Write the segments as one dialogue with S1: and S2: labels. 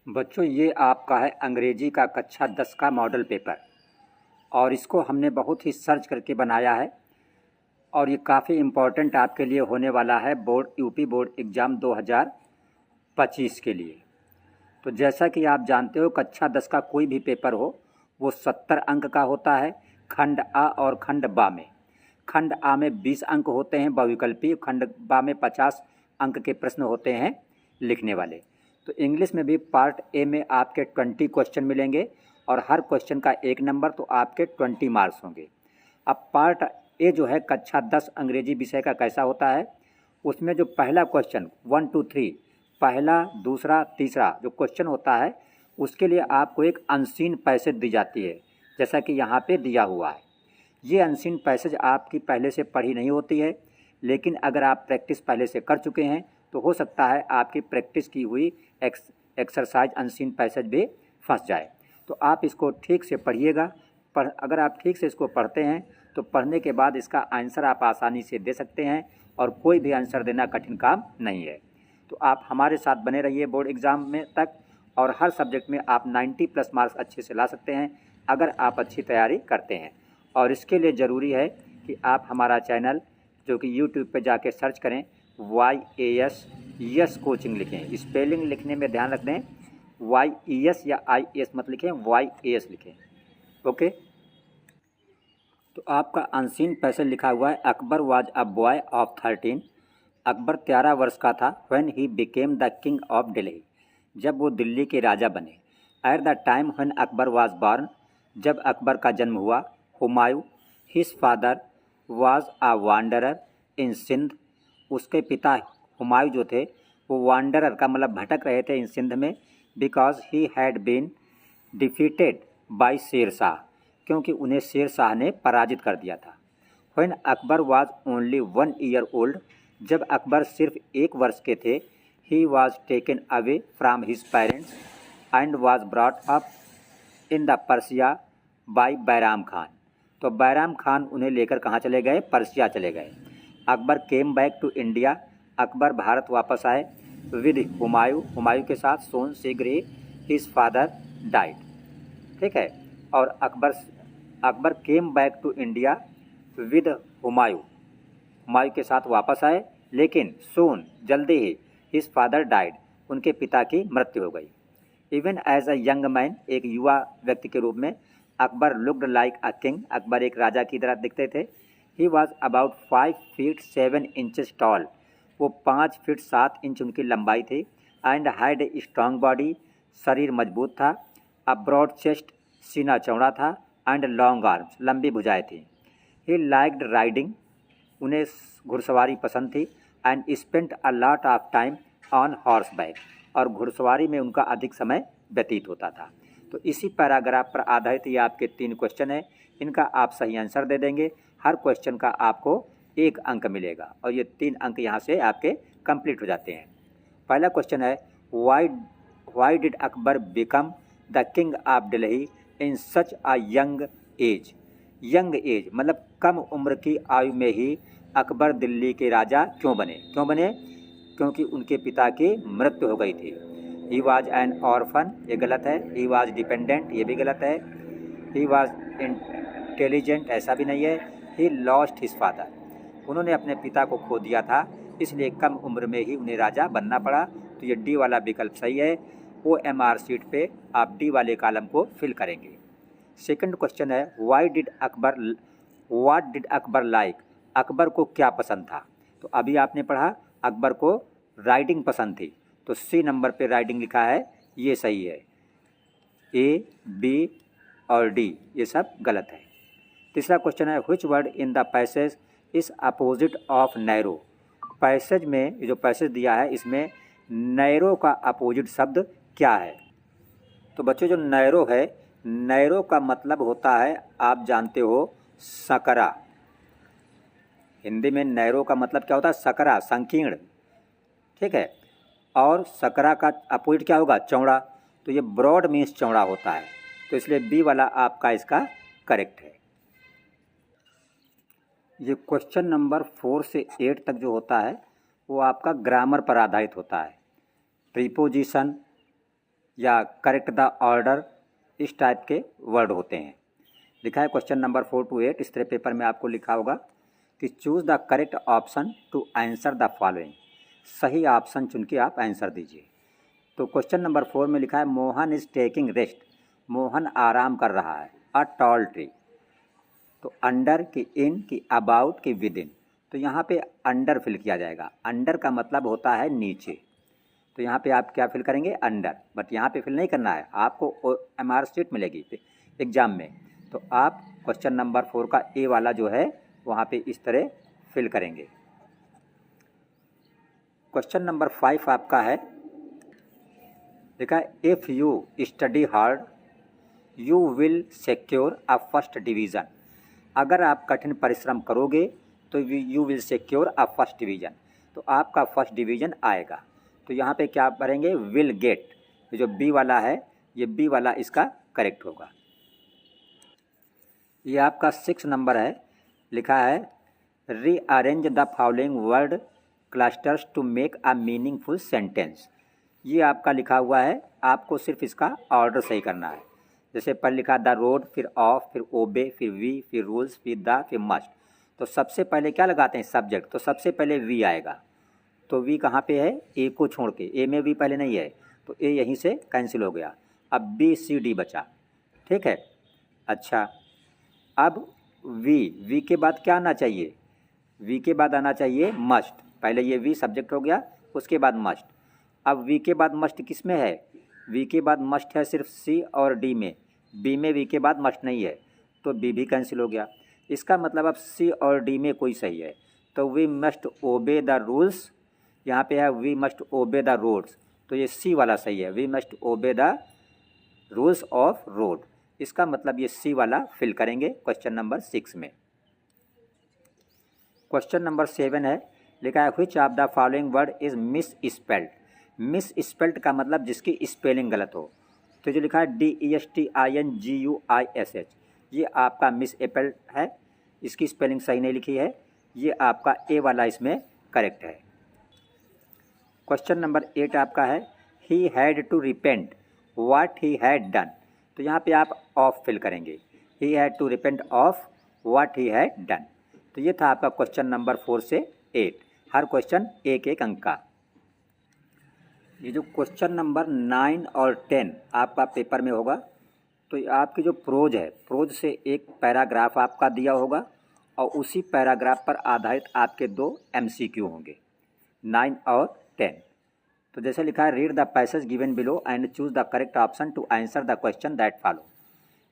S1: बच्चों, ये आपका है अंग्रेजी का कक्षा 10 का मॉडल पेपर और इसको हमने बहुत ही सर्च करके बनाया है और ये काफ़ी इम्पोर्टेंट आपके लिए होने वाला है यूपी बोर्ड एग्ज़ाम 2025 के लिए। तो जैसा कि आप जानते हो, कक्षा 10 का कोई भी पेपर हो वो 70 अंक का होता है खंड आ और खंड बा में। खंड आ में 20 अंक होते हैं बहुविकल्पी, खंड बा में 50 अंक के प्रश्न होते हैं लिखने वाले। तो इंग्लिश में भी पार्ट ए में आपके 20 क्वेश्चन मिलेंगे और हर क्वेश्चन का 1 नंबर, तो आपके 20 मार्क्स होंगे। अब पार्ट ए जो है कक्षा 10 अंग्रेजी विषय का कैसा होता है, उसमें जो पहला क्वेश्चन 1 2 3 पहला दूसरा तीसरा जो क्वेश्चन होता है उसके लिए आपको एक अनसीन पैसेज दी जाती है, जैसा कि यहाँ पे दिया हुआ है। ये अनसीन पैसेज आपकी पहले से पढ़ी नहीं होती है, लेकिन अगर आप प्रैक्टिस पहले से कर चुके हैं तो हो सकता है आपकी प्रैक्टिस की हुई एक्सरसाइज अनसीन पैसेज भी फंस जाए। तो आप इसको ठीक से पढ़िएगा। अगर आप ठीक से इसको पढ़ते हैं तो पढ़ने के बाद इसका आंसर आप आसानी से दे सकते हैं और कोई भी आंसर देना कठिन काम नहीं है। तो आप हमारे साथ बने रहिए बोर्ड एग्ज़ाम में तक, और हर सब्जेक्ट में आप 90+ मार्क्स अच्छे से ला सकते हैं अगर आप अच्छी तैयारी करते हैं। और इसके लिए ज़रूरी है कि आप हमारा चैनल जो कि यूट्यूब पे जाके सर्च करें YAS कोचिंग लिखें। स्पेलिंग लिखने में ध्यान रख दें, YES या IAS मत लिखें, YAS लिखें। ओके। तो आपका अनसीन पैसेज लिखा हुआ है, Akbar was a boy of 13। Akbar 13 वर्ष का था when he became the king of Delhi, जब वो दिल्ली के राजा बने। At the time when Akbar was born, जब अकबर का जन्म हुआ। Humayun his father was a wanderer in Sindh, उसके पिता हुमायूं जो थे वो वांडरर का मतलब भटक रहे थे इन सिंध में। Because he had been defeated by Sher Shah, क्योंकि उन्हें शेर शाह ने पराजित कर दिया था। When Akbar was only 1 year old, जब अकबर सिर्फ 1 वर्ष के थे। He was taken away from his parents and was brought up in the Persia by Bairam Khan, तो बैराम खान उन्हें लेकर कहाँ चले गए, पर्सिया चले गए। Akbar came back to India, Akbar Bharat वापस आए। विद हुमायूं, हुमायूं के साथ। सोन शीघ्र ही हिज फादर डाइड, ठीक है। और Akbar came back to India with Humayun, Humayun के साथ वापस आए, लेकिन सोन जल्दी ही हिज फादर डाइड, उनके पिता की मृत्यु हो गई। Even as a young man, एक युवा व्यक्ति के रूप में Akbar looked like a king, Akbar एक राजा की तरह दिखते थे। He was about 5 feet 7 inches tall, वो 5 फीट 7 इंच उनकी लंबाई थी। And had a strong body, शरीर मजबूत था। अ ब्रॉड चेस्ट, सीना चौड़ा था। एंड लॉन्ग आर्म्स, लंबी भुजाएँ थी। ही लाइक्ड राइडिंग, उन्हें घुड़सवारी पसंद थी। And spent a lot of time on horse back, और घुड़सवारी में उनका अधिक समय व्यतीत होता था। तो इसी पैराग्राफ पर आधारित ये आपके 3 क्वेश्चन हैं, इनका आप सही आंसर दे देंगे। हर क्वेश्चन का आपको 1 अंक मिलेगा और ये 3 अंक यहाँ से आपके कंप्लीट हो जाते हैं। पहला क्वेश्चन है, why did Akbar become the king of Delhi in such a young age. Young age मतलब कम उम्र की आयु में ही अकबर दिल्ली के राजा क्यों बने, क्योंकि उनके पिता की मृत्यु हो गई थी। ही वाज एन ऑर्फन, ये गलत है। ही वाज डिपेंडेंट, ये भी गलत है। ही वाज इंटेलिजेंट, ऐसा भी नहीं है। ही लॉस्ट हिज फादर, उन्होंने अपने पिता को खो दिया था, इसलिए कम उम्र में ही उन्हें राजा बनना पड़ा। तो ये डी वाला विकल्प सही है। OMR शीट पे आप डी वाले कॉलम को फिल करेंगे। सेकंड क्वेश्चन है, what did Akbar like, Akbar को क्या पसंद था। तो अभी आपने पढ़ा अकबर को राइडिंग पसंद थी, तो सी नंबर पे राइडिंग लिखा है, ये सही है। A, B और D ये सब गलत है। तीसरा क्वेश्चन है, which word in the passage is opposite of narrow. Passage में, ये जो पैसेज दिया है इसमें नैरो का अपोजिट शब्द क्या है। तो बच्चों, जो नैरो है, नैरो का मतलब होता है, आप जानते हो, सकरा। हिंदी में नैरो का मतलब क्या होता है, सकरा, संकीर्ण, ठीक है। और सकरा का अपोजिट क्या होगा, चौड़ा। तो ये ब्रॉड मीन्स चौड़ा होता है, तो इसलिए बी वाला आपका इसका करेक्ट है। ये क्वेश्चन नंबर 4 से 8 तक जो होता है वो आपका ग्रामर पर आधारित होता है। प्रीपोजिशन, या करेक्ट द ऑर्डर, इस टाइप के वर्ड होते हैं। लिखा है क्वेश्चन नंबर 4 to 8, इस तरह पेपर में आपको लिखा होगा कि choose the correct option to answer the following. सही ऑप्शन चुन के आप आंसर दीजिए। तो क्वेश्चन नंबर 4 में लिखा है Mohan is taking rest, Mohan आराम कर रहा है। अ टॉल ट्री, तो अंडर की इन की अबाउट की विद इन, तो यहाँ पे अंडर फिल किया जाएगा। अंडर का मतलब होता है नीचे, तो यहाँ पे आप क्या फिल करेंगे, अंडर। बट यहाँ पे फिल नहीं करना है, आपको MR शीट मिलेगी एग्जाम में, तो आप क्वेश्चन नंबर 4 का ए वाला जो है वहाँ पे इस तरह फिल करेंगे। क्वेश्चन नंबर 5 आपका है, देखा है if you study hard you will secure a first division. अगर आप कठिन परिश्रम करोगे तो you will secure a first division, तो आपका फर्स्ट डिवीज़न आएगा। तो यहाँ पे क्या भरेंगे, विल गेट, जो बी वाला है ये बी वाला इसका करेक्ट होगा। ये आपका 6 नंबर है, लिखा है rearrange the following word clusters to make a meaningful sentence. ये आपका लिखा हुआ है, आपको सिर्फ इसका ऑर्डर सही करना है। जैसे पर लिखा द रोड, फिर ऑफ, फिर ओबे, फिर वी, फिर रूल्स, फिर द, फिर मस्ट। तो सबसे पहले क्या लगाते हैं, सब्जेक्ट, तो सबसे पहले वी आएगा। तो वी कहाँ पे है, ए को छोड़ के, ए में वी पहले नहीं है, तो ए यहीं से कैंसिल हो गया। अब बी सी डी बचा, ठीक है। अच्छा, अब वी के बाद क्या आना चाहिए, वी के बाद आना चाहिए मस्ट। पहले ये वी सब्जेक्ट हो गया, उसके बाद मस्ट। अब वी के बाद मस्ट किस में है, वी के बाद मस्ट है सिर्फ सी और डी में, बी में वी के बाद मस्ट नहीं है, तो बी भी कैंसिल हो गया। इसका मतलब अब सी और डी में कोई सही है, तो we must obey the rules, यहाँ पे है we must obey the roads, तो ये सी वाला सही है, we must obey the rules of road. इसका मतलब ये सी वाला फिल करेंगे क्वेश्चन नंबर 6 में। क्वेश्चन नंबर 7 है, लिखा है which of the following word is miss spelled. Miss spelled का मतलब जिसकी स्पेलिंग गलत हो, तो जो लिखा है DESTINGUISH, ये आपका मिस स्पेल्ड है, इसकी स्पेलिंग सही नहीं लिखी है, ये आपका ए वाला इसमें करेक्ट है। क्वेश्चन नंबर 8 आपका है he had to repent what he had done, तो यहाँ पे आप ऑफ फिल करेंगे, he had to repent of what he had done. तो ये था आपका क्वेश्चन नंबर 4 से 8, हर क्वेश्चन एक एक अंक का। ये जो क्वेश्चन नंबर 9 और 10 आपका पेपर में होगा, तो आपकी जो प्रोज है, प्रोज से एक पैराग्राफ आपका दिया होगा और उसी पैराग्राफ पर आधारित आपके 2 MCQ होंगे, 9 और 10। तो जैसे लिखा है read the passage given below and choose the correct option to answer the question that follow.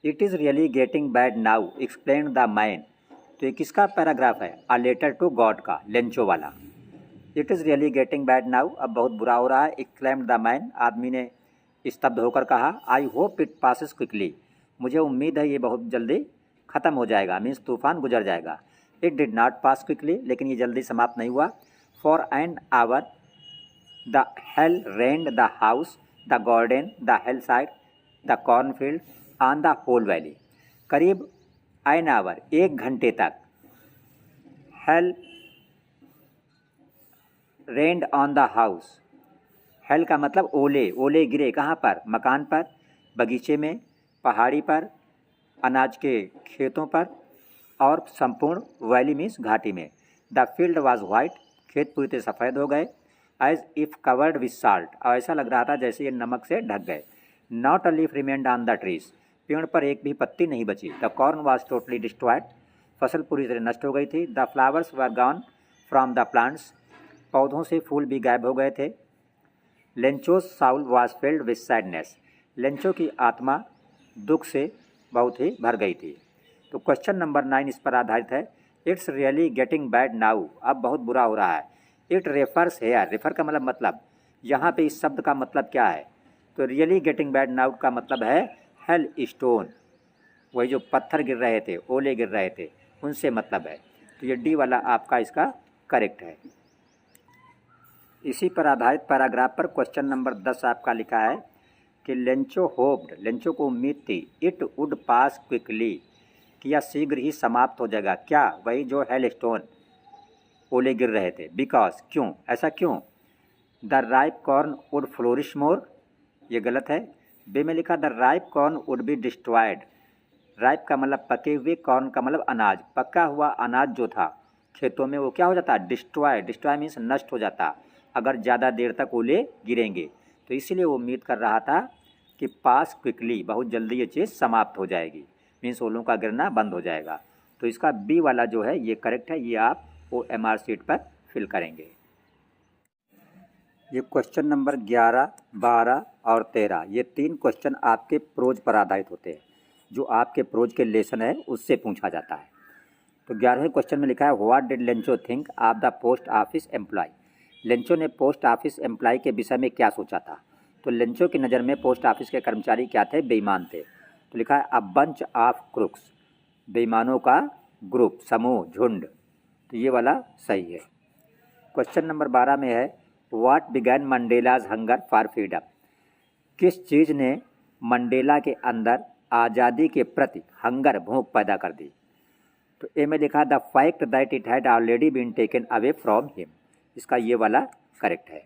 S1: It is really getting bad now explain the man, तो ये किसका पैराग्राफ है, अ लेटर टू गॉड का, लेंचो वाला। It is really getting bad now, अब बहुत बुरा हो रहा है, एक्सक्लेम्ड द मैन, आदमी ने स्तब्ध होकर कहा। I hope it passes quickly, मुझे उम्मीद है ये बहुत जल्दी ख़त्म हो जाएगा, मीन्स तूफान गुजर जाएगा। It did not pass quickly, लेकिन ये जल्दी समाप्त नहीं हुआ। For an hour the hail rained the house, the garden, the hill side, the cornfield, on the whole valley. करीब एन आवर, 1 घंटे तक, hail rained on the house, hail का मतलब ओले, ओले गिरे कहाँ पर, मकान पर, बगीचे में, पहाड़ी पर, अनाज के खेतों पर, और संपूर्ण वैली मीन्स घाटी में। द फील्ड वाज वाइट, खेत पूरी तरह सफ़ेद हो गए। As if covered with salt, और ऐसा लग रहा था जैसे ये नमक से ढक गए। Not a leaf remained on the trees, पेड़ पर एक भी पत्ती नहीं बची। The corn was totally destroyed, फसल पूरी तरह नष्ट हो गई थी। The flowers were gone from the plants, पौधों से फूल भी गायब हो गए थे। Lencho's Saul was filled with sadness, Lencho की आत्मा दुख से बहुत ही भर गई थी। तो क्वेश्चन नंबर 9 इस पर आधारित है। It's really getting bad now, अब बहुत बुरा हो रहा है। इट रेफर्स हेयर, रेफर का मतलब यहाँ पे इस शब्द का मतलब क्या है, तो रियली गेटिंग बैड नाउ का मतलब है हेल स्टोन, वही जो पत्थर गिर रहे थे, ओले गिर रहे थे, उनसे मतलब है। तो ये डी वाला आपका इसका करेक्ट है। इसी पर आधारित पैराग्राफ पर क्वेश्चन नंबर 10 आपका लिखा है कि लेंचो होप्ड, लेंचो को उम्मीद थी, इट वुड पास क्विकली, कि यह शीघ्र ही समाप्त हो जाएगा। क्या, वही जो हेल स्टोन, ओले गिर रहे थे। बिकॉज, क्यों, ऐसा क्यों। The ripe corn would flourish more, ये गलत है। बी में लिखा the ripe corn would be destroyed. Ripe का मतलब पके हुए, कॉर्न का मतलब अनाज, पका हुआ अनाज जो था खेतों में वो क्या हो जाता है, डिस्ट्रॉय। डिस्ट्रॉय मीन्स नष्ट हो जाता अगर ज़्यादा देर तक ओले गिरेंगे। तो इसीलिए वो उम्मीद कर रहा था कि पास क्विकली, बहुत जल्दी ये चीज़ समाप्त हो जाएगी, मीन्स ओलों का गिरना बंद हो जाएगा। तो इसका बी वाला जो है ये करेक्ट है, ये आप OMR शीट पर फिल करेंगे। ये क्वेश्चन नंबर 11, 12 और 13, ये 3 क्वेश्चन आपके प्रोज पर आधारित होते हैं, जो आपके प्रोज के लेसन है उससे पूछा जाता है। तो 11वें क्वेश्चन में लिखा है what did Lencho think of the post office employ. Lencho ने पोस्ट ऑफिस एम्प्लॉय के विषय में क्या सोचा था। तो लेंचो की नज़र में पोस्ट ऑफिस के कर्मचारी क्या थे, बेईमान थे। तो लिखा है अ बंच ऑफ क्रुक्स, बेईमानों का ग्रुप, समूह, झुंड। तो ये वाला सही है। क्वेश्चन नंबर 12 में है what began Mandela's hunger for freedom. किस चीज़ ने मंडेला के अंदर आज़ादी के प्रति हंगर, भूख पैदा कर दी। तो ए में लिखा the fact that it had already been taken away from him. इसका ये वाला करेक्ट है।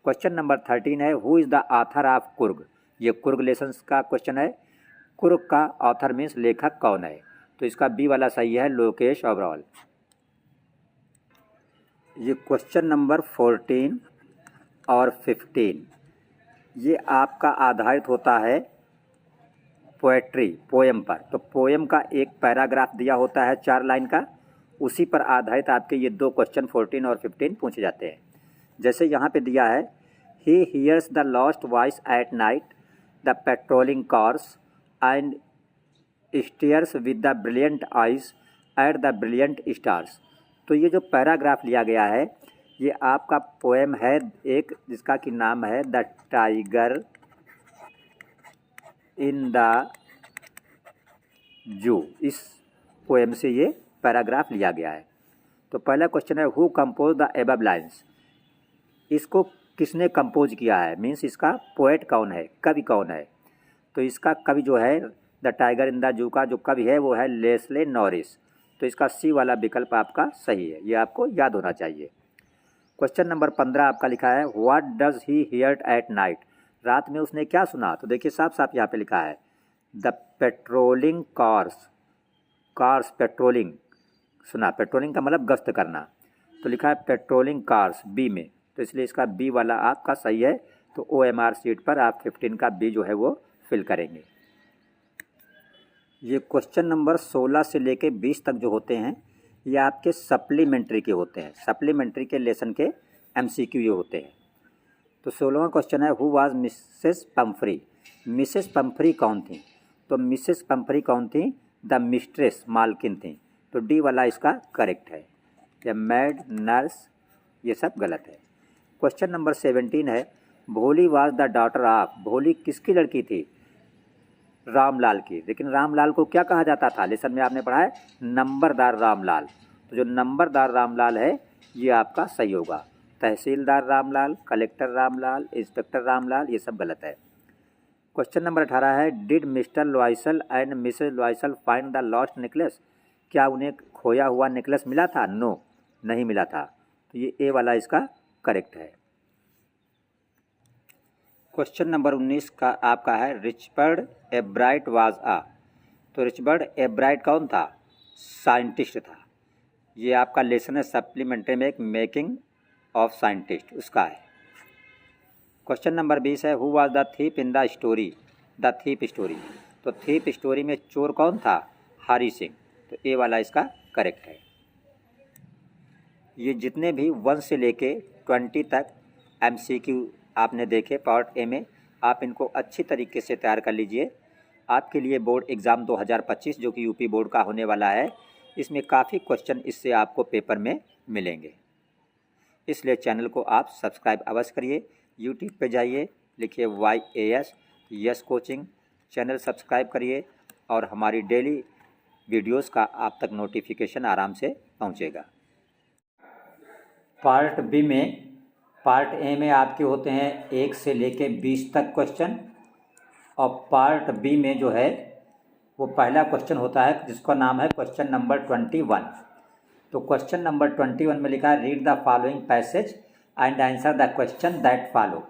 S1: क्वेश्चन नंबर 13 है who is the author of Coorg. ये कुर्ग लेसन्स का क्वेश्चन है। कुर्ग का ऑथर मीन्स लेखक कौन है। तो इसका बी वाला सही है, लोकेश ओबरॉय। ये क्वेश्चन नंबर 14 और 15 ये आपका आधारित होता है पोएट्री, पोएम पर। तो पोएम का एक पैराग्राफ दिया होता है 4 लाइन का, उसी पर आधारित आपके ये 2 क्वेश्चन 14 और 15 पूछे जाते हैं। जैसे यहाँ पे दिया है he hears the lost voice at night the patrolling cars and stairs with the brilliant eyes at the brilliant stars. तो ये जो पैराग्राफ लिया गया है ये आपका पोएम है एक, जिसका कि नाम है द टाइगर इन द जू। इस पोएम से ये पैराग्राफ लिया गया है। तो पहला क्वेश्चन है who compose the above lines. इसको किसने कंपोज किया है, मीन्स इसका पोएट कौन है, कवि कौन है। तो इसका कवि जो है the tiger in the zoo का जो कवि है वो है लेस्ले नॉरिस। तो इसका सी वाला विकल्प आपका सही है, ये आपको याद होना चाहिए। क्वेश्चन नंबर 15 आपका लिखा है what does he here at night. रात में उसने क्या सुना। तो देखिए साफ साफ यहाँ पे लिखा है the patrolling cars. Cars patrolling सुना, पेट्रोलिंग का मतलब गश्त करना। तो लिखा है पेट्रोलिंग कार्स बी में, तो इसलिए इसका बी वाला आपका सही है। तो OMR शीट पर आप 15 का बी जो है वो फिल करेंगे। ये क्वेश्चन नंबर 16 से लेके 20 तक जो होते हैं ये आपके सप्लीमेंट्री के होते हैं। सप्लीमेंट्री के लेसन के MCQ ये होते हैं। तो 16वां क्वेश्चन है who was Mrs Pomfrey. Mrs Pomfrey कौन थी। तो मिसेस पंफ्री कौन थी, द मिस्ट्रेस, मालकिन थी। तो डी वाला इसका करेक्ट है। या मैड, नर्स, ये सब गलत है। क्वेश्चन नंबर 17 है भोली वाज द डॉटर ऑफ। भोली किसकी लड़की थी, रामलाल की। लेकिन रामलाल को क्या कहा जाता था, लेसन में आपने पढ़ा है नंबरदार रामलाल। तो जो नंबरदार रामलाल है ये आपका सही होगा। तहसीलदार रामलाल, कलेक्टर रामलाल, इंस्पेक्टर रामलाल, ये सब गलत है। क्वेश्चन नंबर 18 है did Mr Loisel and Mrs Loisel find the lost necklace. क्या उन्हें खोया हुआ नेकलेस मिला था। नो, नहीं मिला था। तो ये ए वाला इसका करेक्ट है। क्वेश्चन नंबर 19 का आपका है रिचर्ड एब्राइट वाज आ। तो रिचर्ड एब्राइट कौन था, साइंटिस्ट था। ये आपका लेसन है सप्लीमेंट्री में एक मेकिंग ऑफ साइंटिस्ट, उसका है। क्वेश्चन नंबर 20 है who was the thief in the story. The thief story. तो थीप स्टोरी में चोर कौन था, हरी सिंह। तो ए वाला इसका करेक्ट है। ये जितने भी 1 से लेके 20 तक MCQ आपने देखे पार्ट ए में, आप इनको अच्छी तरीके से तैयार कर लीजिए। आपके लिए बोर्ड एग्ज़ाम 2025 जो कि यूपी बोर्ड का होने वाला है, इसमें काफ़ी क्वेश्चन इससे आपको पेपर में मिलेंगे। इसलिए चैनल को आप सब्सक्राइब अवश्य करिए। यूट्यूब पे जाइए, लिखिए YAS yes coaching, channel subscribe करिए और हमारी डेली वीडियोस का आप तक नोटिफिकेशन आराम से पहुंचेगा। पार्ट बी में, पार्ट ए में आपके होते हैं 1 से लेके 20 तक क्वेश्चन, और पार्ट बी में जो है वो पहला क्वेश्चन होता है जिसका नाम है क्वेश्चन नंबर 21। तो क्वेश्चन नंबर 21 में लिखा है read the following passage and answer the question that follow.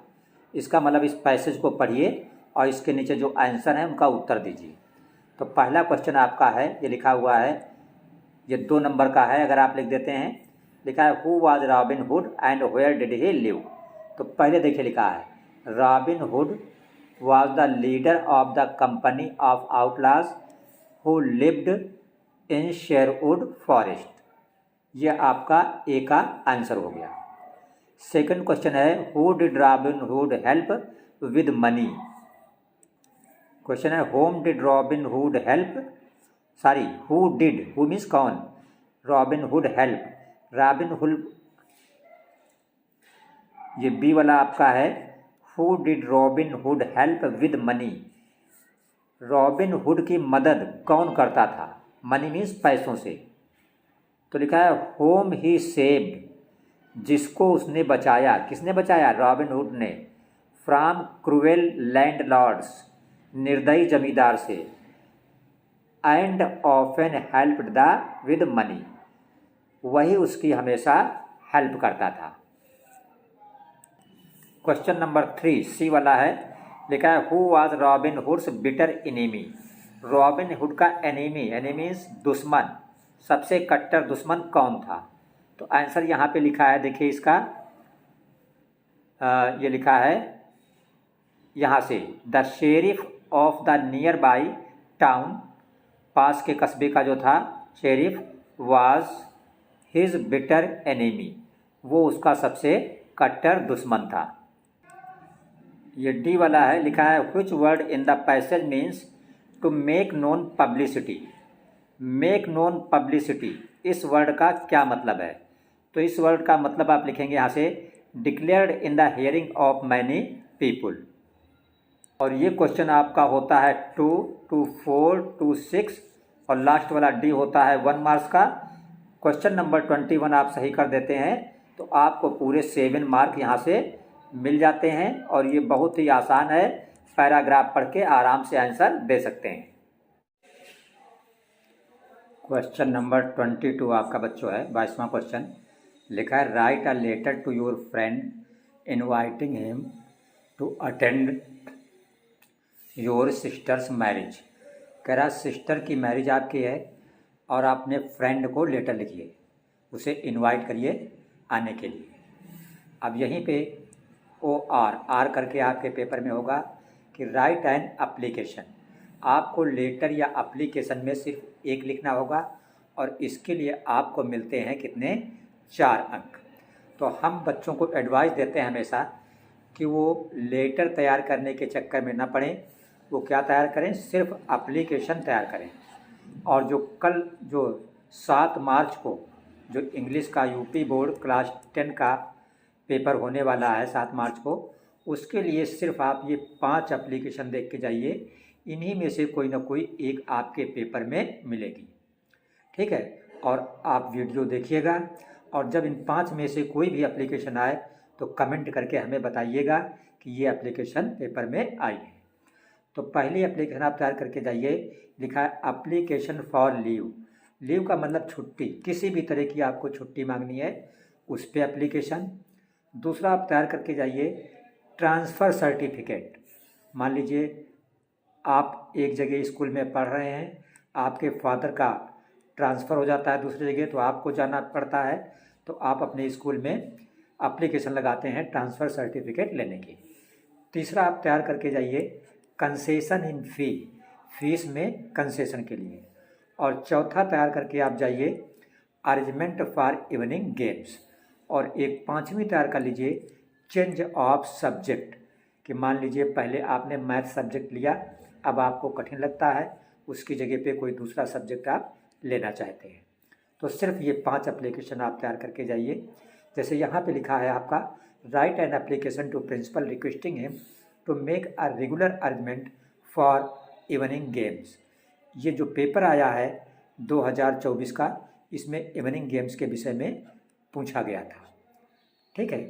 S1: इसका मतलब इस पैसेज को पढ़िए और इसके नीचे जो आंसर है उनका उत्तर दीजिए। तो पहला क्वेश्चन आपका है, ये लिखा हुआ है, ये 2 नंबर का है। अगर आप लिख देते हैं, लिखा है who was Robin Hood and where did he live. तो पहले देखिए लिखा है Robin Hood was the leader of the company of outlaws who lived in Sherwood Forest. ये आपका ए का आंसर हो गया। सेकंड क्वेश्चन है who did Robin Hood help with money. Question है whom did Robin Hood help, sorry who did, who means कौन, Robin Hood help, Robin Hood, ये B वाला आपका है who did Robin Hood help with money. Robin hood की मदद कौन करता था, मनी मीन्स पैसों से। तो लिखा है होम ही सेव्ड, जिसको उसने बचाया, किसने बचाया, रॉबिन हुड ने, फ्रॉम क्रूएल लैंडलॉर्ड्स, निर्दयी जमींदार से, and often helped the with money, वही उसकी हमेशा हेल्प करता था। क्वेश्चन नंबर 3 सी वाला है, लिखा है who was robin hoods bitter enemy. Robin hood का एनिमी, एनिमीज दुश्मन, सबसे कट्टर दुश्मन कौन था। तो आंसर यहाँ पे लिखा है, देखिए इसका ये लिखा है यहाँ से, the sheriff of the nearby town, पास के कस्बे का जो था sheriff, was his bitter enemy, वो उसका सबसे कट्टर दुश्मन था। ये डी वाला है, लिखा है which word in the passage means to make known publicity. Make known publicity, इस वर्ड का क्या मतलब है। तो इस वर्ड का मतलब आप लिखेंगे यहाँ से declared in the hearing of many people. और ये क्वेश्चन आपका होता है 2, 2, 4, 2, 6 और लास्ट वाला डी होता है 1 मार्क्स का। क्वेश्चन नंबर 21 आप सही कर देते हैं तो आपको पूरे 7 मार्क यहाँ से मिल जाते हैं। और ये बहुत ही आसान है, पैराग्राफ पढ़ के आराम से आंसर दे सकते हैं। क्वेश्चन नंबर 22 आपका बच्चों है, 22वां क्वेश्चन, लिखा है write a letter to your friend inviting him to attend your sister's marriage. कह रहा सिस्टर की मैरिज आपकी है और आपने फ्रेंड को लेटर लिखिए, उसे इनवाइट करिए आने के लिए। अब यहीं पे आर करके आपके पेपर में होगा कि राइट एन एप्लीकेशन। आपको लेटर या एप्लीकेशन में सिर्फ एक लिखना होगा और इसके लिए आपको मिलते हैं कितने, 4 अंक। तो हम बच्चों को एडवाइस देते हैं हमेशा कि वो लेटर तैयार करने के चक्कर में ना पड़ें, वो क्या तैयार करें, सिर्फ एप्लीकेशन तैयार करें। और जो 7 मार्च को जो इंग्लिश का यूपी बोर्ड क्लास 10 का पेपर होने वाला है 7 मार्च को, उसके लिए सिर्फ आप ये 5 एप्लीकेशन देख के जाइए, इन्हीं में से कोई ना कोई एक आपके पेपर में मिलेगी, ठीक है। और आप वीडियो देखिएगा और जब इन 5 में से कोई भी एप्लीकेशन आए तो कमेंट करके हमें बताइएगा कि ये एप्लीकेशन पेपर में आई है। तो पहली एप्लीकेशन आप तैयार करके जाइए, लिखा है एप्लीकेशन फॉर लीव। लीव का मतलब छुट्टी, किसी भी तरह की आपको छुट्टी मांगनी है उस पर एप्लीकेशन। दूसरा आप तैयार करके जाइए ट्रांसफ़र सर्टिफिकेट। मान लीजिए आप एक जगह स्कूल में पढ़ रहे हैं, आपके फादर का ट्रांसफ़र हो जाता है दूसरी जगह तो आपको जाना पड़ता है, तो आप अपने स्कूल में एप्लीकेशन लगाते हैं ट्रांसफ़र सर्टिफिकेट लेने की। तीसरा आप तैयार करके जाइए कंसेशन इन फ़ी, फीस में कंसेशन के लिए। और चौथा तैयार करके आप जाइए अरेंजमेंट फॉर इवनिंग गेम्स। और एक 5वीं तैयार कर लीजिए चेंज ऑफ सब्जेक्ट, कि मान लीजिए पहले आपने मैथ सब्जेक्ट लिया, अब आपको कठिन लगता है, उसकी जगह पे कोई दूसरा सब्जेक्ट आप लेना चाहते हैं। तो सिर्फ ये 5 एप्लीकेशन आप तैयार करके जाइए। जैसे यहाँ पे लिखा है आपका write an application to principal requesting him to make a regular arrangement for evening games. ये जो पेपर आया है 2024 का, इसमें इवनिंग गेम्स के विषय में पूछा गया था, ठीक है।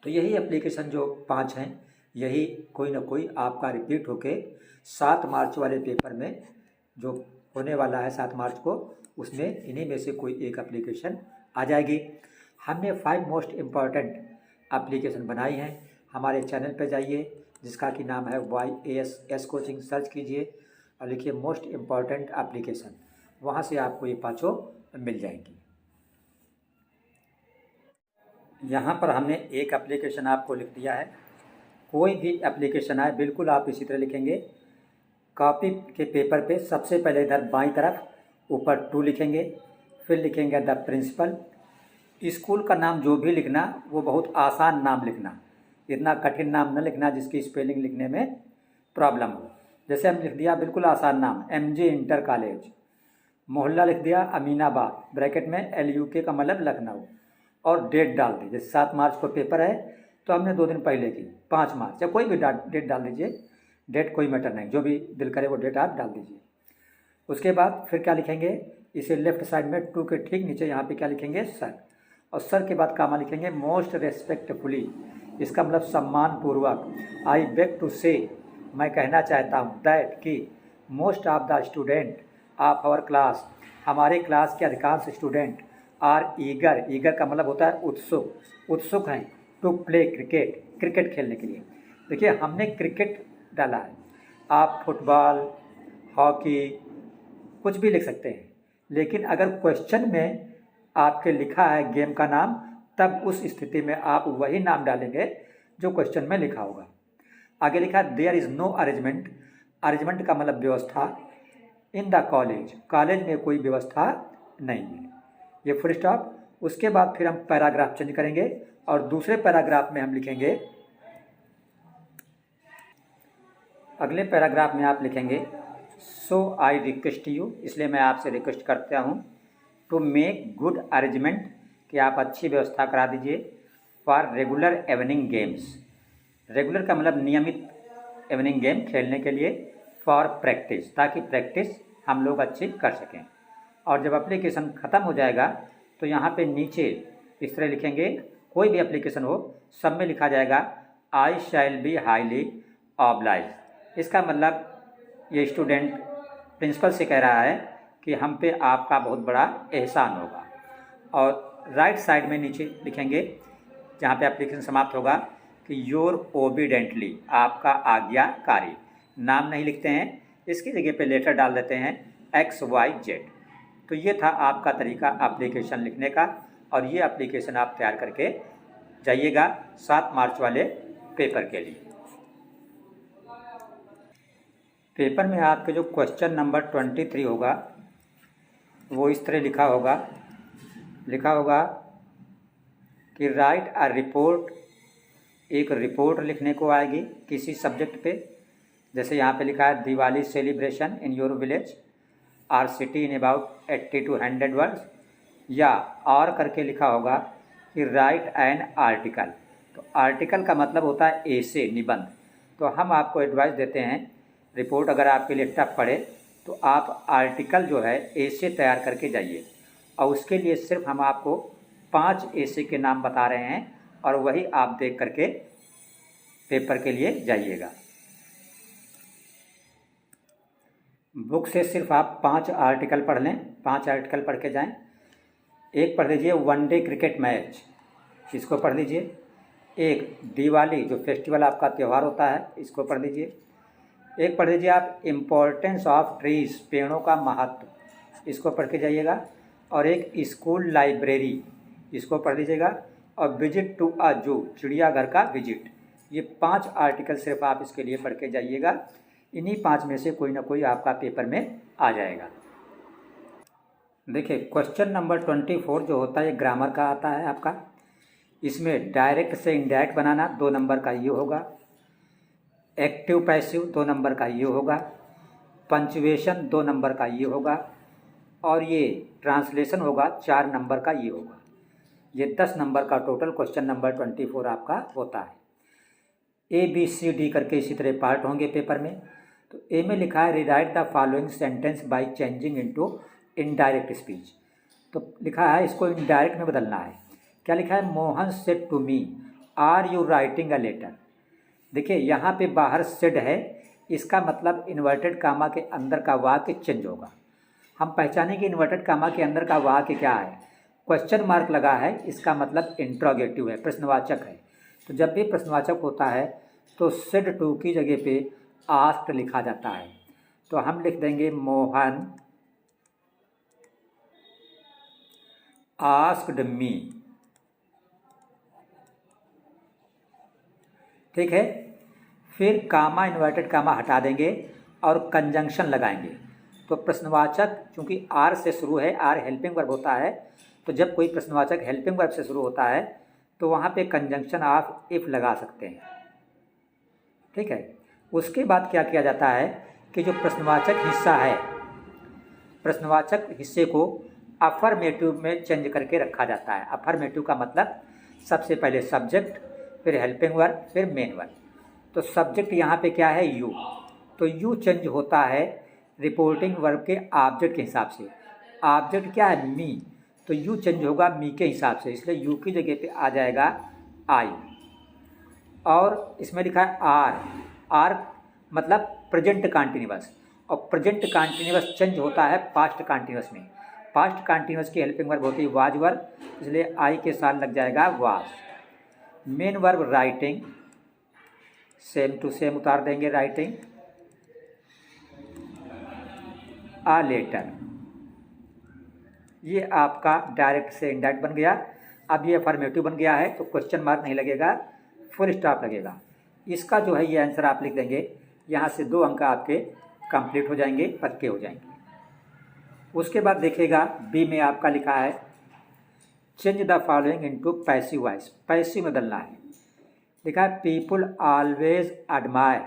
S1: तो यही एप्लीकेशन जो 5 हैं, यही कोई ना कोई आपका रिपीट होके 7 मार्च वाले पेपर में जो होने वाला है 7 मार्च को, उसमें इन्हीं में से कोई एक एप्लीकेशन आ जाएगी। हमने 5 मोस्ट इम्पॉर्टेंट एप्लीकेशन बनाई हैं, हमारे चैनल पे जाइए जिसका कि नाम है YAS कोचिंग, सर्च कीजिए और लिखिए मोस्ट इम्पॉर्टेंट एप्लीकेशन, वहाँ से आपको ये पाँचों मिल जाएंगी। यहाँ पर हमने एक एप्लीकेशन आपको लिख दिया है। कोई भी एप्लीकेशन आए बिल्कुल आप इसी तरह लिखेंगे। कॉपी के पेपर पे सबसे पहले इधर बाईं तरफ ऊपर 2 लिखेंगे, फिर लिखेंगे द प्रिंसिपल। स्कूल का नाम जो भी लिखना वो बहुत आसान नाम लिखना, इतना कठिन नाम न लिखना जिसकी स्पेलिंग लिखने में प्रॉब्लम हो। जैसे हम लिख दिया बिल्कुल आसान नाम MJ इंटर कॉलेज, मोहल्ला लिख दिया अमीनाबाद, ब्रैकेट में LUK का मतलब लखनऊ, और डेट डाल दी। जैसे 7 मार्च को पेपर है तो हमने 2 दिन पहले की 5 मार्च, या कोई भी डेट डाल दीजिए, डेट कोई मैटर नहीं, जो भी दिल करे वो डेट आप डाल दीजिए। उसके बाद फिर क्या लिखेंगे, इसे लेफ्ट साइड में 2 के ठीक नीचे यहाँ पे क्या लिखेंगे, सर, और सर के बाद कामा लिखेंगे मोस्ट रेस्पेक्टफुली, इसका मतलब सम्मान पूर्वक। आई बेग टू से, मैं कहना चाहता हूँ, दैट कि most of the student of our class, हमारे क्लास के अधिकांश स्टूडेंट आर ईगर का मतलब होता है उत्सुक हैं टू प्ले क्रिकेट, क्रिकेट खेलने के लिए। देखिए हमने क्रिकेट डाला है, आप फुटबॉल, हॉकी कुछ भी लिख सकते हैं, लेकिन अगर क्वेश्चन में आपके लिखा है गेम का नाम, तब उस स्थिति में आप वही नाम डालेंगे जो क्वेश्चन में लिखा होगा। आगे लिखा there is no arrangement, arrangement का मतलब व्यवस्था, इन द कॉलेज, कॉलेज में कोई व्यवस्था नहीं है, ये फुल स्टॉप। उसके बाद फिर हम पैराग्राफ चेंज करेंगे और दूसरे पैराग्राफ में हम लिखेंगे, अगले पैराग्राफ में आप लिखेंगे सो आई रिक्वेस्ट यू, इसलिए मैं आपसे रिक्वेस्ट करता हूँ टू मेक गुड अरेंजमेंट, कि आप अच्छी व्यवस्था करा दीजिए for regular evening games, regular का मतलब नियमित इवनिंग गेम खेलने के लिए, फॉर प्रैक्टिस, ताकि प्रैक्टिस हम लोग अच्छी कर सकें। और जब एप्लीकेशन ख़त्म हो जाएगा तो यहाँ पे नीचे इस तरह लिखेंगे, कोई भी एप्लीकेशन हो सब में लिखा जाएगा आई शैल बी हाईली ऑब्लाइज, इसका मतलब ये स्टूडेंट प्रिंसिपल से कह रहा है कि हम पे आपका बहुत बड़ा एहसान होगा। और राइट साइड में नीचे लिखेंगे जहाँ पे एप्लीकेशन समाप्त होगा कि योर ओबीडेंटली, आपका आज्ञाकारी, नाम नहीं लिखते हैं, इसकी जगह पे लेटर डाल देते हैं XYZ। तो ये था आपका तरीका एप्लीकेशन लिखने का, और ये एप्लीकेशन आप तैयार करके जाइएगा 7 मार्च वाले पेपर के लिए। पेपर में आपके जो क्वेश्चन नंबर 23 होगा वो इस तरह लिखा होगा कि राइट अ रिपोर्ट, एक रिपोर्ट लिखने को आएगी किसी सब्जेक्ट पे। जैसे यहाँ पे लिखा है Diwali celebration in your village or city in about 80 to 100 words, या और करके लिखा होगा कि राइट एन आर्टिकल। तो आर्टिकल का मतलब होता है एसे, निबंध। तो हम आपको एडवाइस देते हैं, रिपोर्ट अगर आपके लिए टफ पड़े तो आप आर्टिकल जो है एसे तैयार करके जाइए, और उसके लिए सिर्फ हम आपको 5 एसे के नाम बता रहे हैं, और वही आप देख करके पेपर के लिए जाइएगा। बुक से सिर्फ आप 5 आर्टिकल पढ़ लें, 5 आर्टिकल पढ़ के जाएं। एक पढ़ लीजिए वनडे क्रिकेट मैच, इसको पढ़ लीजिए। एक दिवाली जो फेस्टिवल आपका त्यौहार होता है, इसको पढ़ लीजिए। एक पढ़ लीजिए आप इम्पोर्टेंस ऑफ ट्रीज, पेड़ों का महत्व, इसको पढ़ के जाइएगा। और एक स्कूल लाइब्रेरी, इसको पढ़ लीजिएगा। और विजिट टू अ जू, चिड़ियाघर का विजिट। ये 5 आर्टिकल सिर्फ आप इसके लिए पढ़ के जाइएगा। इन्हीं 5 में से कोई ना कोई आपका पेपर में आ जाएगा। देखिए क्वेश्चन नंबर 24 जो होता है ये ग्रामर का आता है आपका। इसमें डायरेक्ट से इनडायरेक्ट बनाना 2 नंबर का ये होगा, एक्टिव पैसिव 2 नंबर का ये होगा, पंचुएशन 2 नंबर का ये होगा, और ये ट्रांसलेशन होगा 4 नंबर का ये होगा। ये 10 नंबर का टोटल क्वेश्चन नंबर 24 आपका होता है। ABCD करके इसी तरह पार्ट होंगे पेपर में। तो ए में लिखा है rewrite the following sentence by changing into indirect speech. तो लिखा है इसको इनडायरेक्ट में बदलना है। क्या लिखा है, Mohan said to me are you writing a letter. देखिए यहाँ पे बाहर सेड है, इसका मतलब इन्वर्टेड कामा के अंदर का वाक्य चेंज होगा। हम पहचानेंगे इन्वर्टेड कामा के अंदर का वाक्य क्या है। क्वेश्चन मार्क लगा है, इसका मतलब इंट्रोगेटिव है, प्रश्नवाचक है। तो जब भी प्रश्नवाचक होता है तो सेड टू की जगह पे आस्क्ड लिखा जाता है। तो हम लिख देंगे मोहन आस्क्ड मी। ठीक है, फिर कामा इन्वर्टेड कामा हटा देंगे और कंजंक्शन लगाएंगे। तो प्रश्नवाचक चूंकि आर से शुरू है, आर हेल्पिंग वर्ब होता है, तो जब कोई प्रश्नवाचक हेल्पिंग वर्ब से शुरू होता है तो वहाँ पे कंजंक्शन ऑफ इफ लगा सकते हैं। ठीक है, उसके बाद क्या किया जाता है कि जो प्रश्नवाचक हिस्सा है, प्रश्नवाचक हिस्से को अफर्मेटिव में चेंज करके रखा जाता है। अफर्मेटिव का मतलब सबसे पहले सब्जेक्ट, फिर हेल्पिंग वर्ब, फिर मेन वर्ब। तो सब्जेक्ट यहाँ पे क्या है, यू। तो यू चेंज होता है रिपोर्टिंग वर्ब के ऑब्जेक्ट के हिसाब से। ऑब्जेक्ट क्या है, मी, तो यू चेंज होगा मी के हिसाब से, इसलिए यू की जगह पे आ जाएगा आई। और इसमें लिखा है आर। आर मतलब प्रेजेंट कंटिन्यूअस, और प्रेजेंट कंटिन्यूअस चेंज होता है पास्ट कंटिन्यूअस में। पास्ट कंटिन्यूअस की हेल्पिंग वर्ब होती है वाज वर्ब, इसलिए आई के साथ लग जाएगा was. Main verb writing, same to same उतार देंगे राइटिंग। आ लेटर, ये आपका डायरेक्ट से इनडायरेक्ट बन गया। अब ये अफर्मेटिव बन गया है तो क्वेश्चन मार्क नहीं लगेगा, फुल स्टॉप लगेगा। इसका जो है ये आंसर आप लिख देंगे। यहाँ से 2 अंक आपके कंप्लीट हो जाएंगे, पक्के हो जाएंगे। उसके बाद देखिएगा बी में आपका लिखा है change the following into passive voice. Passive में बदलना है। लिखा है people always admire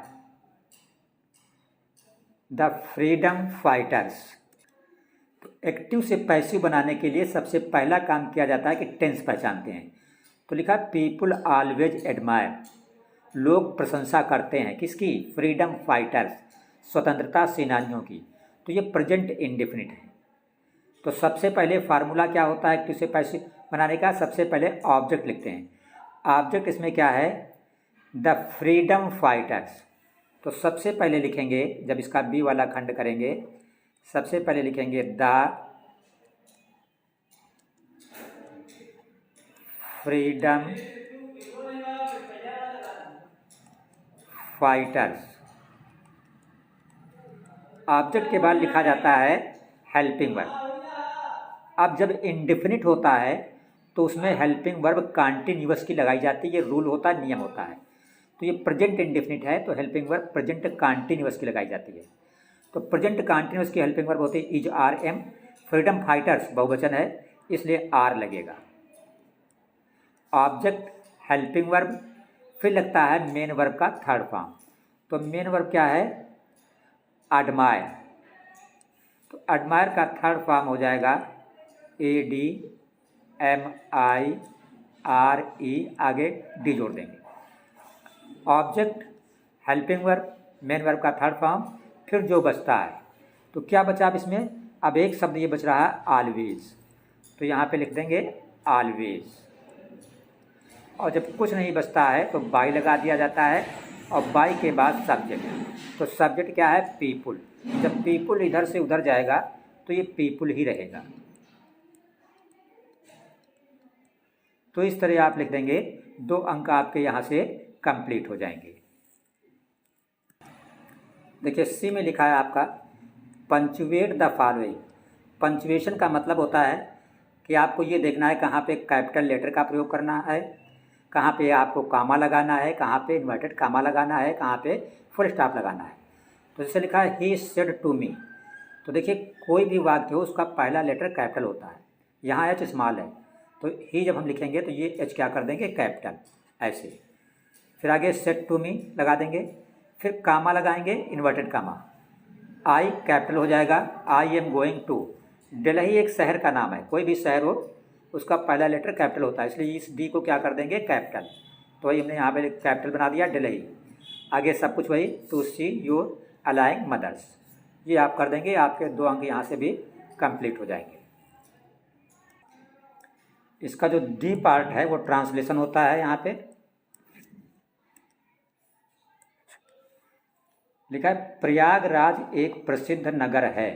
S1: the freedom fighters. तो एक्टिव से पैसिव बनाने के लिए सबसे पहला काम किया जाता है कि टेंस पहचानते हैं। तो लिखा पीपुल ऑलवेज एडमायर, लोग प्रशंसा करते हैं किसकी, फ्रीडम फाइटर्स, स्वतंत्रता सेनानियों की। तो ये प्रेजेंट इंडेफिनिट है। तो सबसे पहले फार्मूला क्या होता है एक्टिव से पैसिव बनाने का, सबसे पहले ऑब्जेक्ट लिखते हैं। ऑब्जेक्ट इसमें क्या है, द फ्रीडम फाइटर्स। तो सबसे पहले लिखेंगे, जब इसका बी वाला खंड करेंगे, सबसे पहले लिखेंगे द फ्रीडम फाइटर्स। ऑब्जेक्ट के बाद लिखा जाता है हेल्पिंग वर्ब। अब जब इंडेफिनिट होता है तो उसमें हेल्पिंग वर्ब कंटीन्यूअस की लगाई जाती है, ये रूल होता है, नियम होता है। तो ये प्रेजेंट इंडेफिनिट है तो हेल्पिंग वर्ब प्रेजेंट कंटीन्यूअस की लगाई जाती है। तो प्रेजेंट कंटीन्यूअस की हेल्पिंग वर्ब होती है is are am. Freedom fighters बहुवचन है इसलिए आर लगेगा। ऑब्जेक्ट हेल्पिंग वर्ब, फिर लगता है मेन वर्ब का थर्ड फॉर्म। तो मेन वर्ब क्या है, एडमायर। तो एडमायर का थर्ड फॉर्म हो जाएगा ADMIRE, आगे डी जोड़ देंगे। Object helping verb main verb का थर्ड फॉर्म, फिर जो बचता है तो क्या बचा अब इसमें, अब एक शब्द ये बच रहा है ऑलवेज। तो यहाँ पे लिख देंगे ऑलवेज। और जब कुछ नहीं बचता है तो बाई लगा दिया जाता है, और बाई के बाद सब्जेक्ट। तो सब्जेक्ट क्या है, पीपुल। जब पीपुल इधर से उधर जाएगा तो ये पीपुल ही रहेगा। तो इस तरह आप लिख देंगे, 2 अंक आपके यहाँ से कंप्लीट हो जाएंगे। देखिए सी में लिखा है आपका पंचुएट द फॉलोइंग। पंचुएशन का मतलब होता है कि आपको ये देखना है कहाँ पे कैपिटल लेटर का प्रयोग करना है, कहाँ पे आपको कामा लगाना है, कहाँ पे इन्वर्टेड कामा लगाना है, कहाँ पे फुल स्टॉप लगाना है। तो जैसे लिखा है ही सेड टू मी। तो देखिए कोई भी वाक्य हो उसका पहला लेटर कैपिटल होता है, यहाँ एच स्मॉल है, तो ही जब हम लिखेंगे तो ये एच क्या कर देंगे, कैपिटल, ऐसे। फिर आगे सेड टू मी लगा देंगे, फिर कामा लगाएंगे, इन्वर्टेड कामा, आई कैपिटल हो जाएगा, I am going to. Delhi एक शहर का नाम है, कोई भी शहर हो उसका पहला लेटर कैपिटल होता है, इसलिए इस डी को क्या कर देंगे, कैपिटल। तो वही हमने यहाँ पे कैपिटल बना दिया, दिल्ली। आगे सब कुछ वही, टू सी योर अलाइंग मदर्स, ये आप कर देंगे, आपके 2 अंक यहाँ से भी कंप्लीट हो जाएंगे। इसका जो डी पार्ट है वो ट्रांसलेशन होता है। यहाँ पे लिखा है प्रयागराज एक प्रसिद्ध नगर है।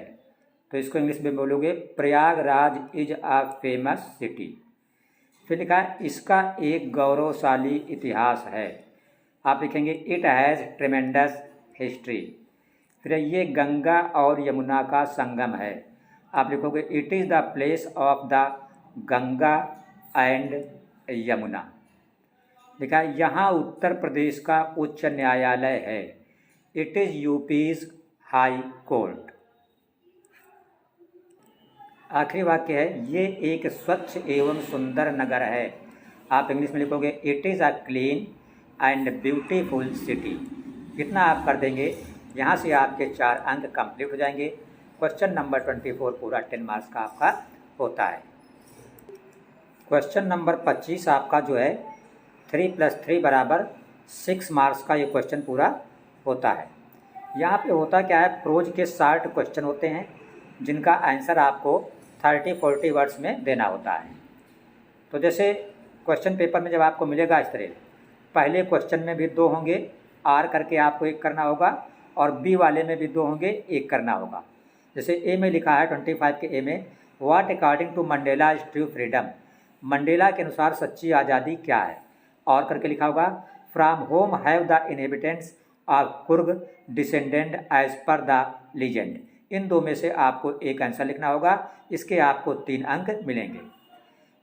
S1: तो इसको इंग्लिश में बोलोगे Prayagraj is a famous city. फिर लिखा है इसका एक गौरवशाली इतिहास है, आप लिखेंगे इट हैज़ ट्रेमेंडस हिस्ट्री। फिर ये गंगा और यमुना का संगम है, आप लिखोगे it is the place of the Ganga and Yamuna. लिखा है यहाँ उत्तर प्रदेश का उच्च न्यायालय है, इट इज़ यूपीज हाई कोर्ट। आखिरी वाक्य है ये एक स्वच्छ एवं सुंदर नगर है, आप इंग्लिश में लिखोगे it is a clean and beautiful city. इतना आप कर देंगे, यहाँ से आपके 4 अंक कंप्लीट हो जाएंगे। क्वेश्चन नंबर 24 पूरा 10 मार्क्स का आपका होता है। क्वेश्चन नंबर 25 आपका जो है 3 + 3 = 6 मार्क्स का ये क्वेश्चन पूरा होता है। यहाँ पे होता क्या है, प्रोज के 60 क्वेश्चन होते हैं जिनका आंसर आपको 30-40 वर्ड्स में देना होता है। तो जैसे क्वेश्चन पेपर में जब आपको मिलेगा इस तरह, पहले क्वेश्चन में भी 2 होंगे, आर करके आपको 1 करना होगा, और बी वाले में भी 2 होंगे, 1 करना होगा। जैसे ए में लिखा है 25 के ए में what according to Mandela is true freedom, Mandela के अनुसार सच्ची आज़ादी क्या है, और करके लिखा होगा from home have the inhabitants of Coorg descendant as per the legend. इन 2 में से आपको एक आंसर लिखना होगा, इसके आपको 3 अंक मिलेंगे।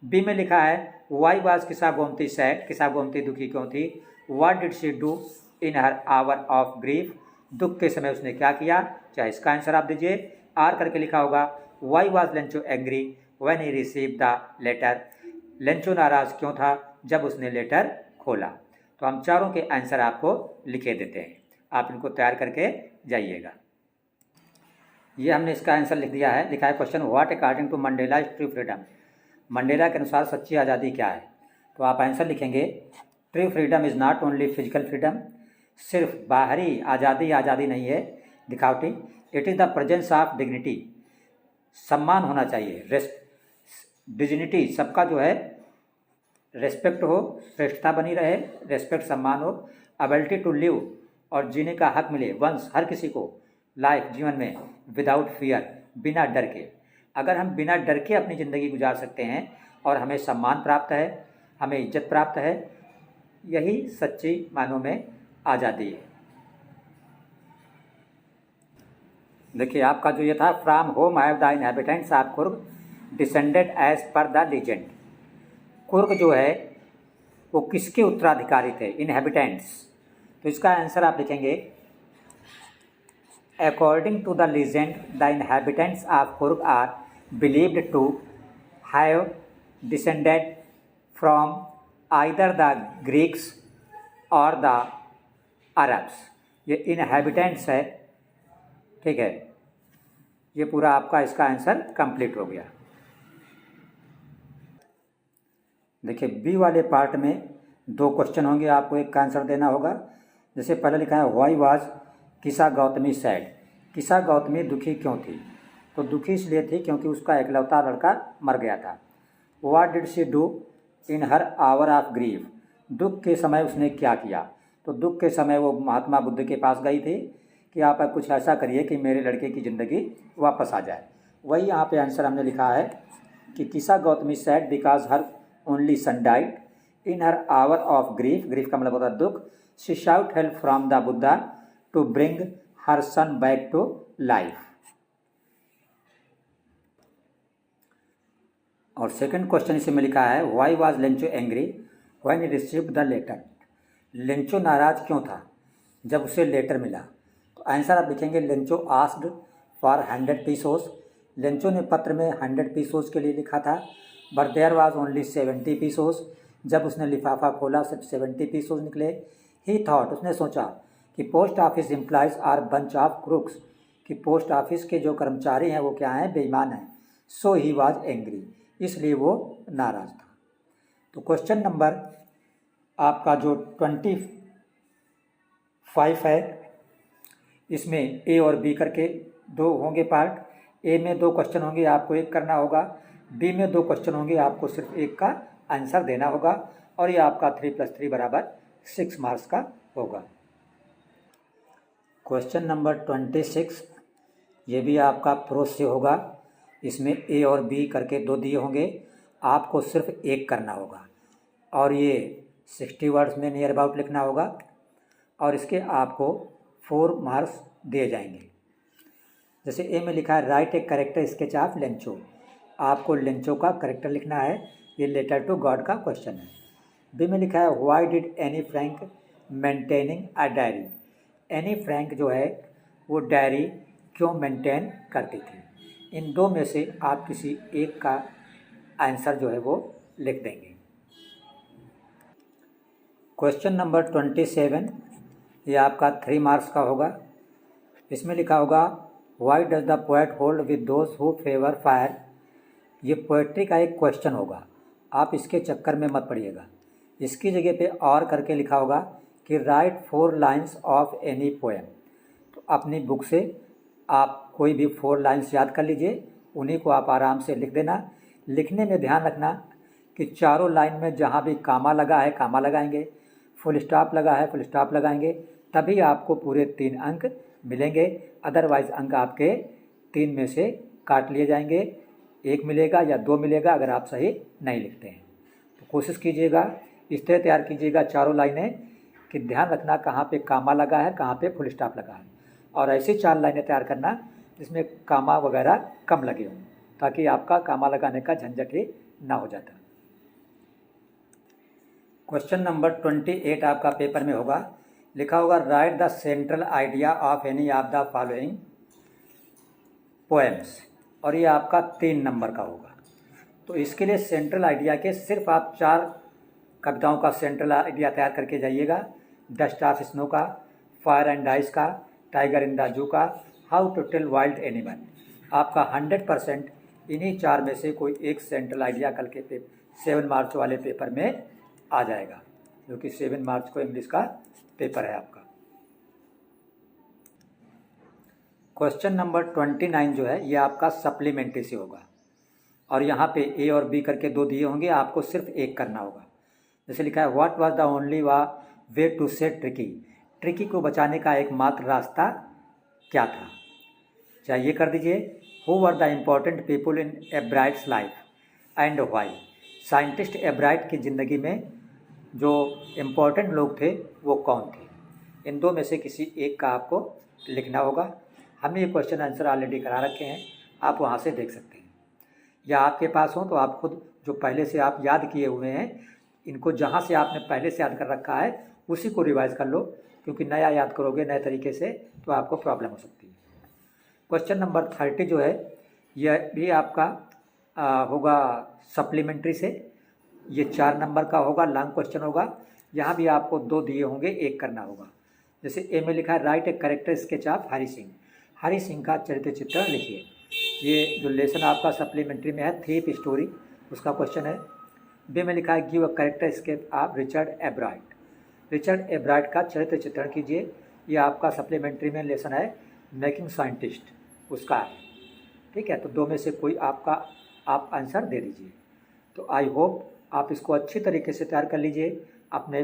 S1: बी में लिखा है वाई वाज किसा गोमती सैड, किसा गोमती दुखी क्यों थी, what did she do in her hour of grief, दुख के समय उसने क्या किया, चाहे इसका आंसर आप दीजिए। आर करके लिखा होगा why was Lencho angry when he receive the letter, Lencho नाराज क्यों था जब उसने लेटर खोला। तो हम चारों के आंसर आपको लिखे देते हैं, आप इनको तैयार करके जाइएगा। ये हमने इसका आंसर लिख दिया है। लिखा है question what according to Mandela is true freedom, Mandela के अनुसार सच्ची आज़ादी क्या है। तो आप आंसर लिखेंगे true freedom is not only physical freedom, सिर्फ बाहरी आज़ादी नहीं है दिखावटी, it is the presence of dignity, सम्मान होना चाहिए, डिग्निटी सबका जो है रेस्पेक्ट हो, श्रेष्ठता बनी रहे, रेस्पेक्ट सम्मान हो, एबिलिटी टू लिव और जीने का हक मिले वंस हर किसी को, लाइफ जीवन में विदाउट फियर बिना डर के, अगर हम बिना डर के अपनी ज़िंदगी गुजार सकते हैं और हमें सम्मान प्राप्त है, हमें इज्जत प्राप्त है, यही सच्ची मानों में आज़ादी है। देखिए आपका जो ये था from home have the inhabitants of Coorg descended as per the legend, Coorg जो है वो किसके उत्तराधिकारी थे, इनहेबिटेंट्स। तो इसका आंसर आप लिखेंगे according to the legend the inhabitants of Coorg are believed to have descended from either the Greeks और द अरब्स। ये इनहेबिटेंट्स है, ठीक है, ये पूरा आपका इसका आंसर कंप्लीट हो गया। देखिए बी वाले पार्ट में 2 क्वेश्चन होंगे, आपको एक का आंसर देना होगा। जैसे पहले लिखा है व्हाई वाज किसा गौतमी सैड, किसा गौतमी दुखी क्यों थी, तो दुखी इसलिए थी क्योंकि उसका इकलौता लड़का मर गया था। What did she do in her hour of grief, दुख के समय उसने क्या किया, तो दुख के समय वो महात्मा बुद्ध के पास गई थी कि आप कुछ ऐसा करिए कि मेरे लड़के की ज़िंदगी वापस आ जाए। वही यहाँ पे आंसर हमने लिखा है कि Kisa Gotami sad because her only son died in her hour of grief, grief का मतलब होता है दुख, she shout help from the Buddha to bring her son back to life. और सेकंड क्वेश्चन इसी में लिखा है why was Lencho angry when he received the letter, Lencho नाराज क्यों था जब उसे लेटर मिला। तो आंसर आप लिखेंगे Lencho asked for 100 pesos, Lencho ने पत्र में 100 पीसोस के लिए लिखा था, but there was only 70 pesos, जब उसने लिफाफा खोला सिर्फ 70 पीसोस निकले। ही थॉट, उसने सोचा कि post office employees are bunch of crooks, कि पोस्ट ऑफिस के जो कर्मचारी हैं वो क्या हैं, बेईमान हैं। सो ही वाज एंग्री, इसलिए वो नाराज़ था। तो क्वेश्चन नंबर आपका जो 25 है, इसमें ए और बी करके 2 होंगे पार्ट। ए में 2 क्वेश्चन होंगे, आपको 1 करना होगा। बी में 2 क्वेश्चन होंगे, आपको सिर्फ 1 का आंसर देना होगा, और ये आपका 3 + 3 = 6 मार्क्स का होगा। क्वेश्चन नंबर 26 ये भी आपका प्रोज से होगा। इसमें ए और बी करके 2 दिए होंगे, आपको सिर्फ एक करना होगा और ये 60 वर्ड्स में नियर अबाउट लिखना होगा और इसके आपको 4 मार्क्स दिए जाएंगे। जैसे ए में लिखा है right a character sketch of Lencho, आपको लेंचो का करेक्टर लिखना है, ये लेटर टू गॉड का क्वेश्चन है। बी में लिखा है why did Anne Frank maintaining a diary, Anne Frank जो है वो डायरी क्यों मेंटेन करती थी। इन दो में से आप किसी एक का आंसर जो है वो लिख देंगे। क्वेश्चन नंबर 27 ये आपका 3 मार्क्स का होगा। इसमें लिखा होगा why does the poet hold with those who favour fire. ये पोएट्री का एक क्वेश्चन होगा, आप इसके चक्कर में मत पड़िएगा। इसकी जगह पे और करके लिखा होगा कि right 4 lines of any poem. तो अपनी बुक से आप कोई भी 4 लाइन्स याद कर लीजिए, उन्हीं को आप आराम से लिख देना। लिखने में ध्यान रखना कि चारों लाइन में जहाँ भी कामा लगा है कामा लगाएंगे, फुल स्टॉप लगा है फुल स्टॉप लगाएंगे, तभी आपको पूरे 3 अंक मिलेंगे। अदरवाइज अंक आपके 3 में से काट लिए जाएंगे, 1 मिलेगा या 2 मिलेगा अगर आप सही नहीं लिखते हैं। तो कोशिश कीजिएगा इस तरह तैयार कीजिएगा चारों लाइनें कि ध्यान रखना कहाँ पे कामा लगा है कहाँ पे फुल स्टॉप लगा है, और ऐसी 4 लाइनें तैयार करना जिसमें कामा वगैरह कम लगे हों, ताकि आपका कामा लगाने का झंझट ही ना हो जाता। क्वेश्चन नंबर 28 आपका पेपर में होगा, लिखा होगा right the central idea of any of the following poems, और ये आपका 3 नंबर का होगा। तो इसके लिए सेंट्रल आइडिया के सिर्फ आप 4 कविताओं का सेंट्रल आइडिया तैयार करके जाइएगा। डस्ट ऑफ स्नो का, फायर एंड आइस का, टाइगर इन द जू का, how to tell wild animal. आपका 100% इन्हीं 4 में से कोई एक सेंट्रल आइडिया कल के 7 मार्च वाले पेपर में आ जाएगा, जो कि 7 मार्च को इंग्लिश का पेपर है आपका। क्वेश्चन नंबर 29 जो है ये आपका सप्लीमेंट्री से होगा, और यहाँ पे ए और बी करके 2 दिए होंगे, आपको सिर्फ एक करना होगा। जैसे लिखा है what was the only way to save Tricky, Tricky को बचाने का एकमात्र रास्ता क्या था। चाहे ये कर दीजिए who were the important people in Ebright's life and why, scientist Ebright की ज़िंदगी में जो इम्पोर्टेंट लोग थे वो कौन थे। इन 2 में से किसी एक का आपको लिखना होगा। हमने ये क्वेश्चन आंसर ऑलरेडी करा रखे हैं, आप वहाँ से देख सकते हैं, या आपके पास हो तो आप खुद जो पहले से आप याद किए हुए हैं इनको जहाँ से आपने पहले से याद कर रखा है उसी को रिवाइज कर लो, क्योंकि नया याद करोगे नए तरीके से तो आपको प्रॉब्लम हो सकती है। क्वेश्चन नंबर 30 जो है यह भी आपका होगा सप्लीमेंट्री से, ये 4 नंबर का होगा, लॉन्ग क्वेश्चन होगा। यहाँ भी आपको 2 दिए होंगे, एक करना होगा। जैसे ए में लिखा है right a character sketch of Hari Singh, Hari Singh का चरित्र चित्रण लिखिए। ये जो लेसन आपका सप्लीमेंट्री में है थीप स्टोरी उसका क्वेश्चन है। बी में लिखा है give a character sketch of Richard एब्राइट, Richard एब्राइट का चरित्र चित्रण कीजिए। ये आपका सप्लीमेंट्री में लेसन है मेकिंग साइंटिस्ट उसका है, ठीक है। तो 2 में से कोई आपका आप आंसर दे दीजिए। तो आई होप आप इसको अच्छी तरीके से तैयार कर लीजिए, अपने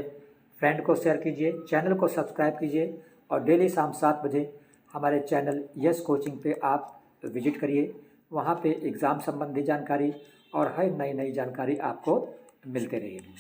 S1: फ्रेंड को शेयर कीजिए, चैनल को सब्सक्राइब कीजिए, और डेली शाम 7 बजे हमारे चैनल यस कोचिंग पे आप विजिट करिए। वहाँ पे एग्ज़ाम संबंधी जानकारी और हर नई जानकारी आपको मिलते रहेगी।